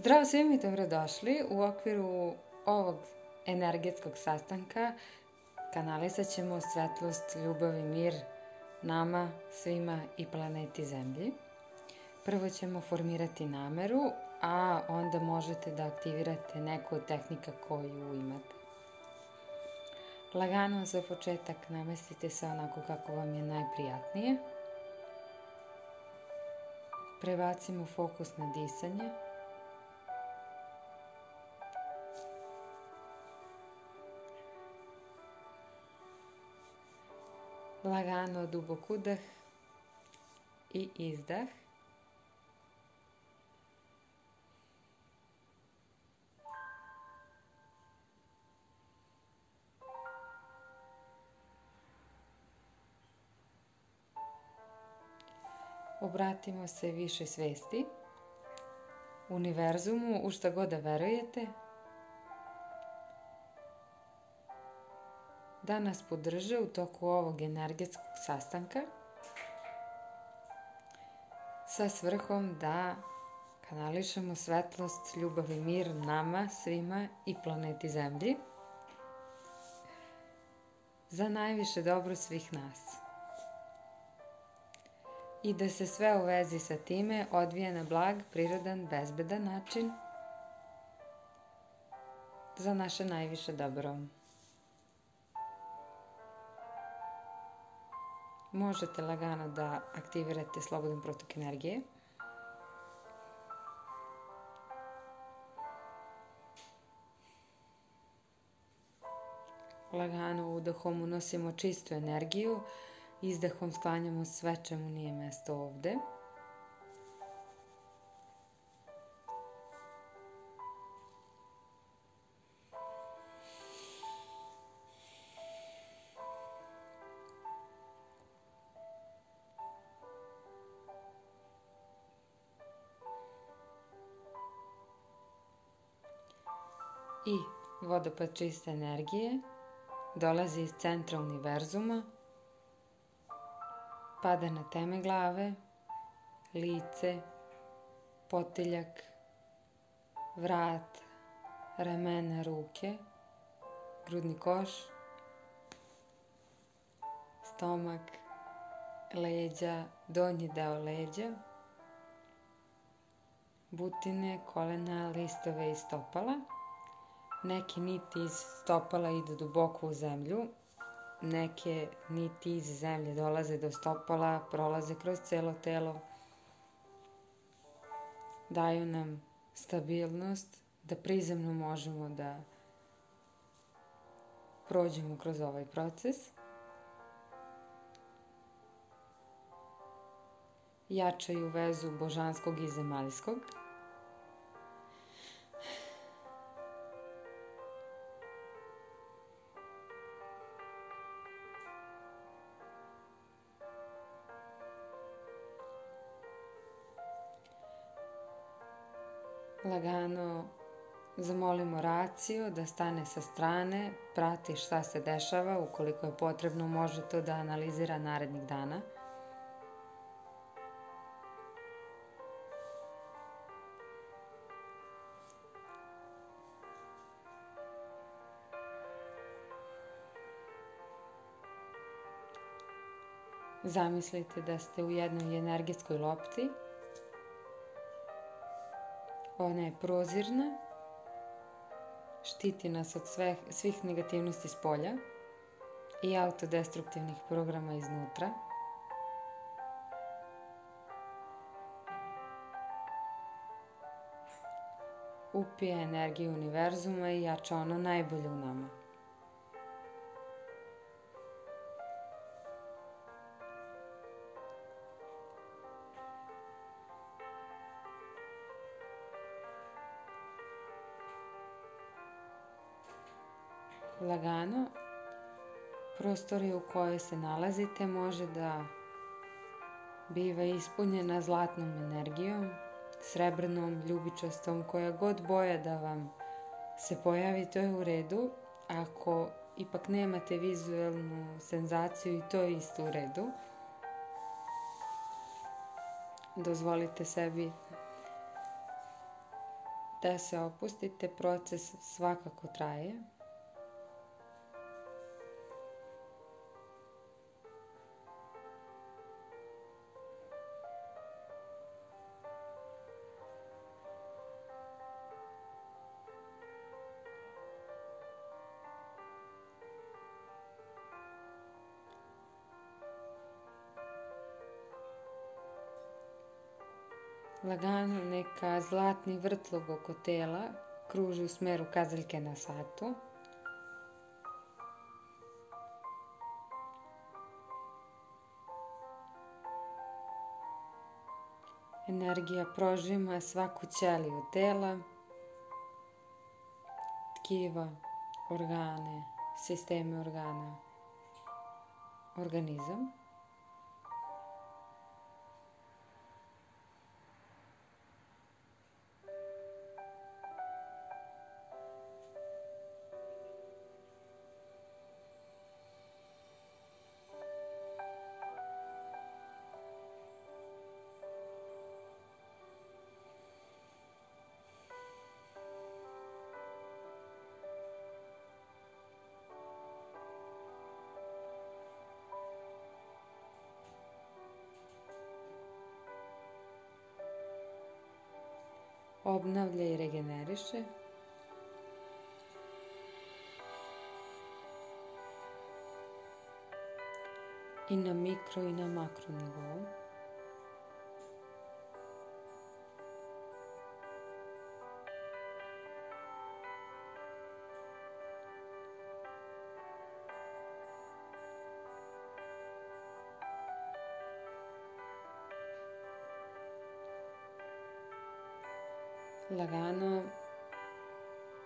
Zdravo svima i dobrodošli. U okviru ovog energetskog sastanka kanalisat ćemo svetlost, ljubav i mir nama, svima i planeti Zemlji. Prvo ćemo formirati nameru, a onda možete da aktivirate neku od tehnika koju imate. Lagano za početak namestite se onako kako vam je najprijatnije. Prebacimo fokus na disanje. Lagano dubok udah i izdah. Obratimo se više svesti, univerzumu, u šta god da verujete, da nas podrže u toku ovog energetskog sastanka sa svrhom da kanališemo svetlost, ljubav i mir nama, svima i planeti Zemlji za najviše dobro svih nas. I da se sve u vezi sa time odvija na blag, prirodan, bezbedan način za naše najviše dobro. Možete lagano da aktivirate slobodan protok energije. Lagano udahom unosimo čistu energiju, izdahom sklanjamo sve čemu nije mesto ovde. I vodopad čiste energije dolazi iz centra univerzuma, pada na teme glave, lice, potiljak, vrat, ramena, ruke, grudni koš, stomak, leđa, donji deo leđa, butine, kolena, listove i stopala. Neke niti iz stopala idu duboko u zemlju, neke niti iz zemlje dolaze do stopala, prolaze kroz celo telo, daju nam stabilnost da prizemno možemo da prođemo kroz ovaj proces. Jačaju vezu božanskog i zemaljskog. Lagano zamolimo raciju da stane sa strane, prati šta se dešava, ukoliko je potrebno može to da analizira narednih dana. Zamislite da ste u jednoj energetskoj lopti. Ona je prozirna, štiti nas od svih negativnosti s polja i autodestruktivnih programa iznutra. Upije energiju univerzuma i jača ono najbolje u nama. Lagano, prostorija u kojoj se nalazite može da biva ispunjena zlatnom energijom, srebrnom, ljubičastom, koja god boja da vam se pojavi, to je u redu. Ako ipak nemate vizualnu senzaciju, i to je isto u redu. Dozvolite sebi da se opustite, proces svakako traje. Lagano neka zlatni vrtlog oko tela kruži u smeru kazaljke na satu. Energija prožima svaku ćeliju tela, tkiva, organe, sisteme organa, organizam. Obnavlja i regeneriše. I na mikro i na makro nivou. Lagano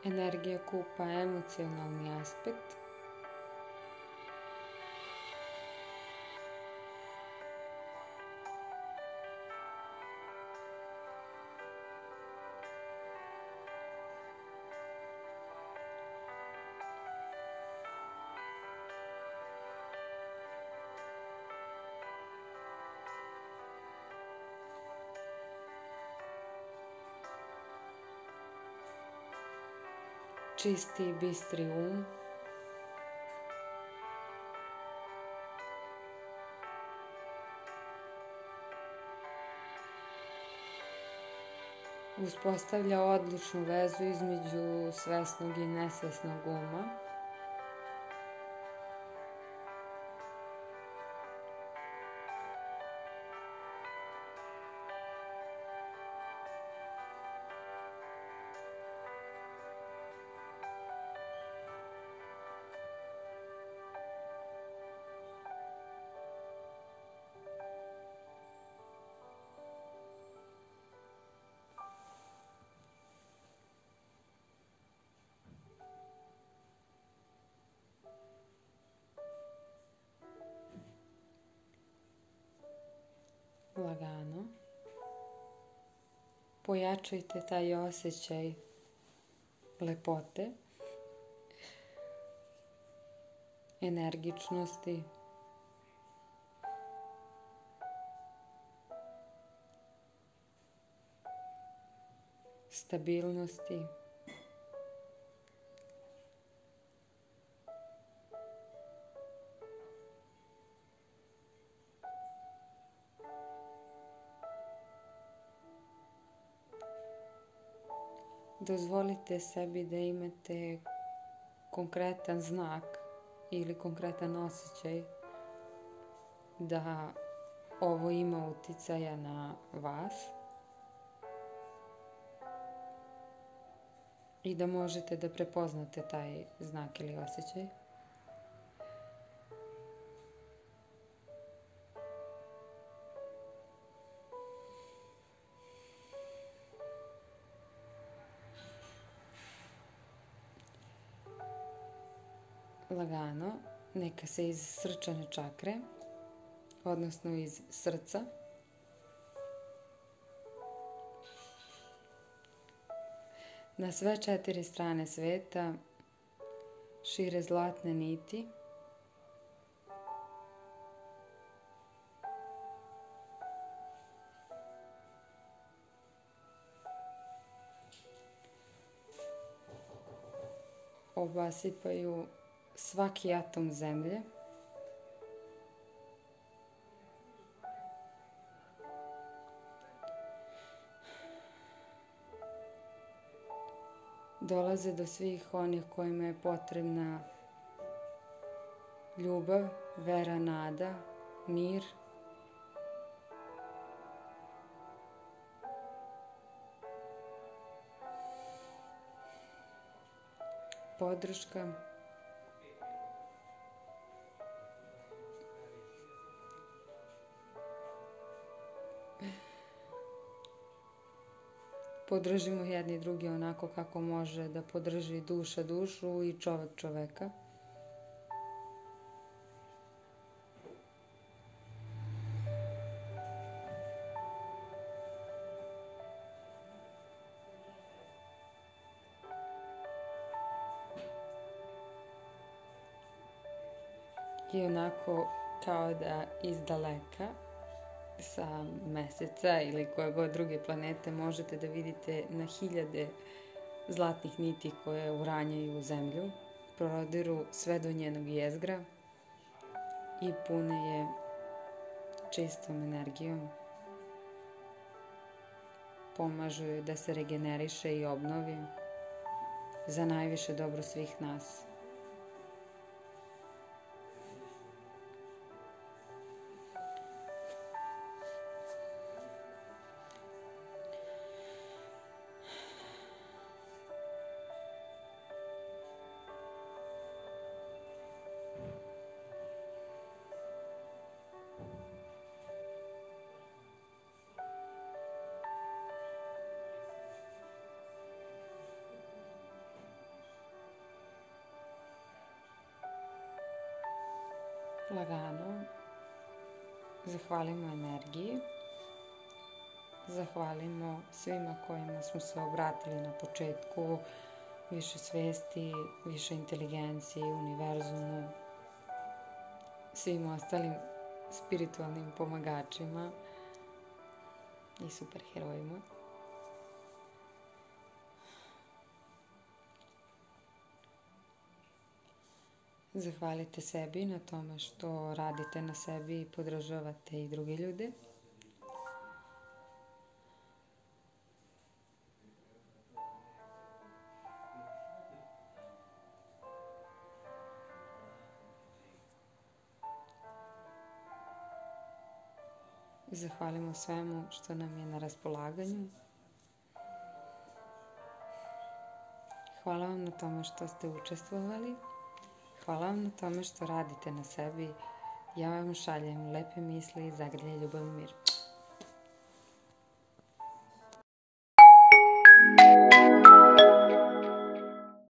energija kupa emocionalni aspekt. Čisti i bistri um. Uspostavlja odličnu vezu između svesnog i nesvesnog uma. Lagano pojačajte taj osjećaj lepote, energičnosti, stabilnosti. Dozvolite sebi da imate konkretan znak ili konkretan osjećaj da ovo ima uticaja na vas i da možete da prepoznate taj znak ili osjećaj. Lagano, neka se iz srčane čakre, odnosno iz srca, na sve 4 strane sveta šire zlatne niti obasipaju svaki atom zemlje. Dolaze do svih onih kojima je potrebna ljubav, vera, nada, mir. Podrška. Podržimo jedni drugi onako kako može da podrži duša dušu i čovek čoveka. I onako kao da iz daleka sa meseca ili koje god druge planete možete da vidite na hiljade zlatnih niti koje uranjaju u zemlju, prodiru sve do njenog jezgra i pune je čistom energijom. Pomažu joj da se regeneriše i obnovi za najviše dobro svih nas. Lagano zahvalimo energiji, zahvalimo svima kojima smo se obratili na početku, više svesti, više inteligencije, univerzumu, svim ostalim spiritualnim pomagačima i superherojima. Zahvalite sebi na tome što radite na sebi i podržavate i druge ljude. Zahvalimo svemu što nam je na raspolaganju. Hvala vam na tome što ste učestvovali. Hvala vam na tome što radite na sebi. Ja vam šaljem lepe misli, zagrlje, ljubav i mir.